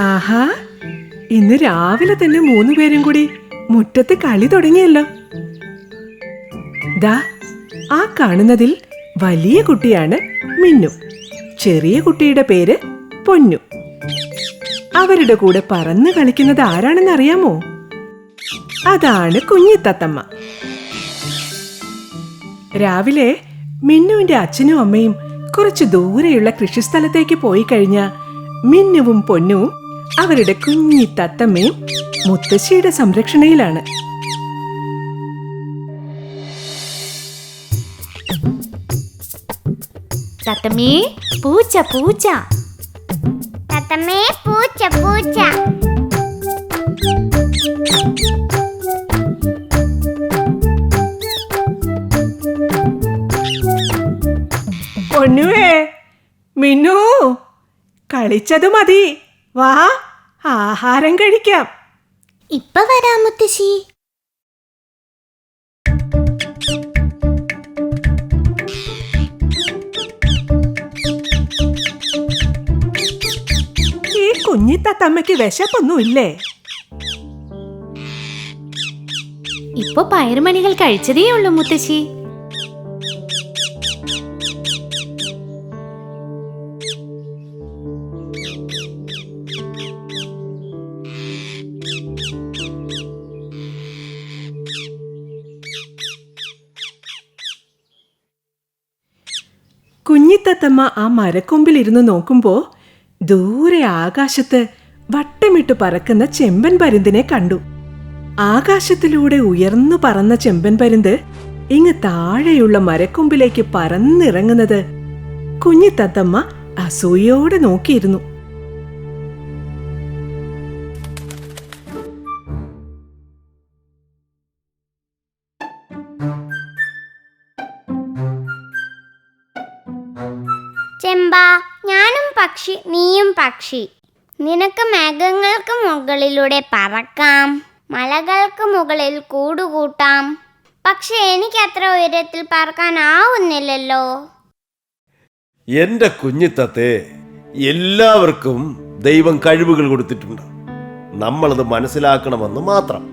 ആഹാ, ഇന്ന് രാവിലെ തന്നെ 3 പേരും കൂടി മുറ്റത്ത് കളി തുടങ്ങിയല്ലോ. ദാ ആ കാണുന്നതിൽ വലിയ കുട്ടിയാണ് മിന്നു. ചെറിയ കുട്ടിയുടെ പേര് പൊന്നു. അവരുടെ കൂടെ പറന്ന് കളിക്കുന്നത് ആരാണെന്ന് അറിയാമോ? അതാണ് കുഞ്ഞിത്തത്തമ്മ. രാവിലെ മിന്നുവിന്റെ അച്ഛനും അമ്മയും കുറച്ച് ദൂരെയുള്ള കൃഷിസ്ഥലത്തേക്ക് പോയി കഴിഞ്ഞ മിന്നുവും പൊന്നുവും അവരുടെ കുഞ്ഞിത്തത്തമ്മയും മുത്തശ്ശിയുടെ സംരക്ഷണയിലാണ്. തത്തമ്മേ, പൂച്ച പൂച്ച. തത്തമ്മേ, പൂച്ച പൂച്ച. പൊന്നുവേ, മിന്നു, കളിച്ചത് മതി, വാ ആഹാരം കഴിക്കാം. ഇപ്പൊ വരാം മുത്തശ്ശി. ഈ കുഞ്ഞിത്തത്തമ്മയ്ക്ക് വിശപ്പൊന്നുമില്ലേ? ഇപ്പൊ പയറുമണികൾ കഴിച്ചതേ ഉള്ളൂ മുത്തശ്ശി. കുഞ്ഞിത്തത്തമ്മ ആ മരക്കൊമ്പിലിരുന്ന് നോക്കുമ്പോ ദൂരെ ആകാശത്ത് വട്ടമിട്ട് പറക്കുന്ന ചെമ്പൻ പരുന്തിനെ കണ്ടു. ആകാശത്തിലൂടെ ഉയർന്നു പറന്ന ചെമ്പൻ പരുന്ത് ഇങ്ങ് താഴെയുള്ള മരക്കൊമ്പിലേക്ക് പറന്നിറങ്ങുന്നത് കുഞ്ഞിത്തത്തമ്മ അസൂയയോടെ നോക്കിയിരുന്നു. ചെമ്പാ, ഞാനും പക്ഷി, നീയും പക്ഷി. നിനക്ക് മേഘങ്ങൾക്ക് മുകളിലൂടെ പറക്കാം, മലകൾക്ക് മുകളിൽ കൂടുകൂട്ടാം. പക്ഷെ എനിക്ക് അത്ര ഉയരത്തിൽ പറക്കാനാവുന്നില്ലല്ലോ. എന്റെ കുഞ്ഞിത്തത്തെ, എല്ലാവർക്കും ദൈവം കഴിവുകൾ കൊടുത്തിട്ടുണ്ട്. നമ്മളത് മനസ്സിലാക്കണമെന്ന് മാത്രം.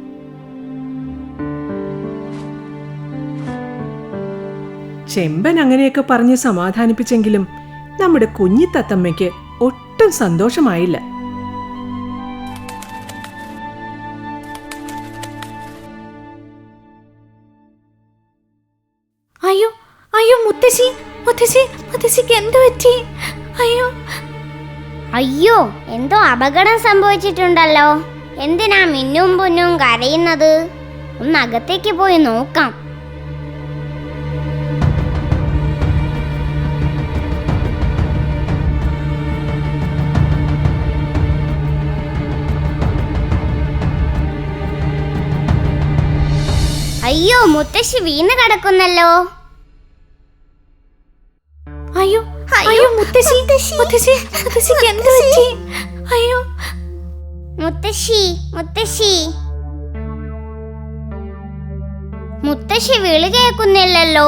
ചെമ്പൻ അങ്ങനെയൊക്കെ പറഞ്ഞ് സമാധാനിപ്പിച്ചെങ്കിലും നമ്മുടെ കുഞ്ഞിത്തത്തമ്മയ്ക്ക് ഒട്ടും സന്തോഷമായില്ല. അയ്യോ അയ്യോ മുത്തശ്ശി, മുത്തശ്ശി, മുത്തശ്ശിക്ക് എന്ത് പറ്റി? അയ്യോ അയ്യോ, എന്തോ അപകടം സംഭവിച്ചിട്ടുണ്ടല്ലോ. എന്തിനാ മിന്നും പൊന്നും കരയുന്നത്? ഒന്ന് അകത്തേക്ക് പോയി നോക്കാം. അയ്യോ, മുത്തശ്ശി വീണ് കിടക്കുന്നല്ലോ. അയ്യോ അയ്യോ മുത്തശ്ശി, മുത്തശ്ശി, മുത്തശ്ശിക്ക് എന്ത് പറ്റി? അയ്യോ മുത്തശ്ശി, മുത്തശ്ശി, മുത്തശ്ശി വിളി കേൾക്കുന്നില്ലല്ലോ.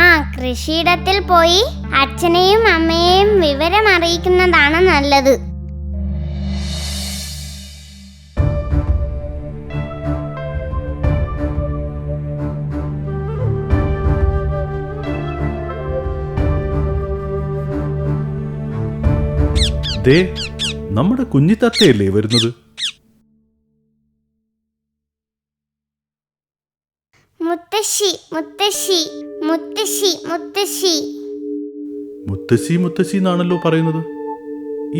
ആ, കൃഷിയിടത്തിൽ പോയി അച്ഛനെയും അമ്മയെയും വിവരം അറിയിക്കുന്നതാണ് നല്ലത്. ദേ, നമ്മുടെ കുഞ്ഞിത്തത്തയല്ലേ വരുന്നത്? മുത്തശ്ശി, മുത്തശ്ശി, മുത്തശ്ശി, മുത്തശ്ശി. മുത്തശ്ശി മുത്തശ്ശി എന്നാണല്ലോ പറയുന്നത്.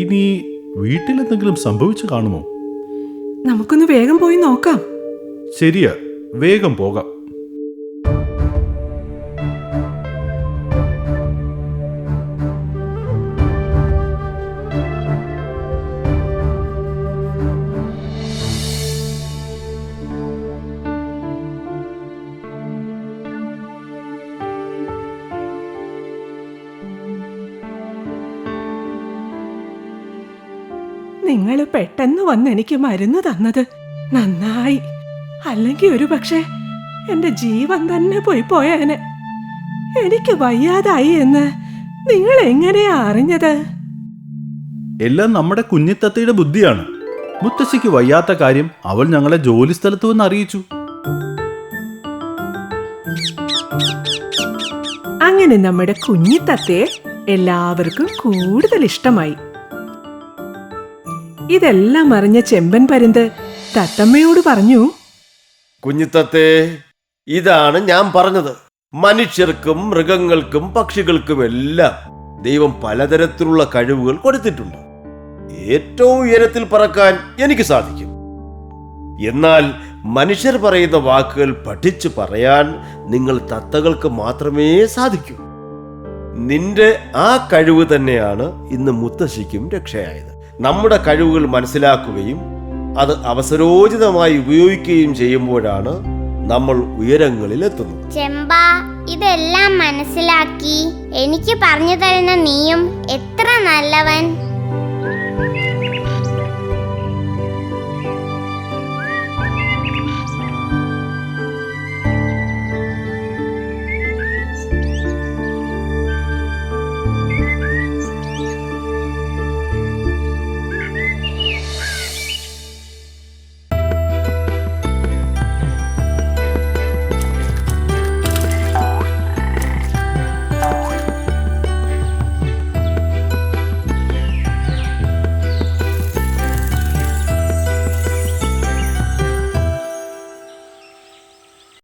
ഇനി വീട്ടിലെന്തെങ്കിലും സംഭവിച്ചു കാണുമോ? നമുക്കൊന്ന് വേഗം പോയി നോക്കാം. ശരിയാ, വേഗം പോകാം. നിങ്ങൾ പെട്ടെന്ന് വന്ന് എനിക്ക് മരുന്ന് തന്നത് നന്നായി. അല്ലെങ്കിൽ ഒരു പക്ഷേ എന്റെ ജീവൻ തന്നെ പോയേനെ. എനിക്ക് വയ്യാതായി എന്ന് നിങ്ങൾ എങ്ങനെയാ അറിഞ്ഞത്? എല്ലാം നമ്മുടെ കുഞ്ഞിത്തത്തയുടെ ബുദ്ധിയാണ്. മുത്തശ്ശിക്ക് വയ്യാത്ത കാര്യം അവൾ ഞങ്ങളെ ജോലി സ്ഥലത്ത് വന്ന് അറിയിച്ചു. അങ്ങനെ നമ്മുടെ കുഞ്ഞിത്തത്തയെ എല്ലാവർക്കും കൂടുതൽ ഇഷ്ടമായി. ഇതെല്ലാം അറിഞ്ഞ ചെമ്പൻ പരുന്ത് തത്തമ്മയോട് പറഞ്ഞു, കുഞ്ഞിത്തത്തേ, ഇതാണ് ഞാൻ പറഞ്ഞത്. മനുഷ്യർക്കും മൃഗങ്ങൾക്കും പക്ഷികൾക്കും എല്ലാം ദൈവം പലതരത്തിലുള്ള കഴിവുകൾ കൊടുത്തിട്ടുണ്ട്. ഏറ്റവും ഉയരത്തിൽ പറക്കാൻ എനിക്ക് സാധിക്കും. എന്നാൽ മനുഷ്യർ പറയുന്ന വാക്കുകൾ പഠിച്ചു പറയാൻ നിങ്ങൾ തത്തകൾക്ക് മാത്രമേ സാധിക്കൂ. നിന്റെ ആ കഴിവ് തന്നെയാണ് ഇന്ന് മുത്തശ്ശിക്കും രക്ഷയായത്. നമ്മുടെ കഴിവുകൾ മനസ്സിലാക്കുകയും അത് അവസരോചിതമായി ഉപയോഗിക്കുകയും ചെയ്യുമ്പോഴാണ് നമ്മൾ ഉയരങ്ങളിൽ എത്തുന്നത്. ചെമ്പ, ഇതെല്ലാം മനസ്സിലാക്കി എനിക്ക് പറഞ്ഞു തരുന്ന നീയും എത്ര നല്ലവൻ.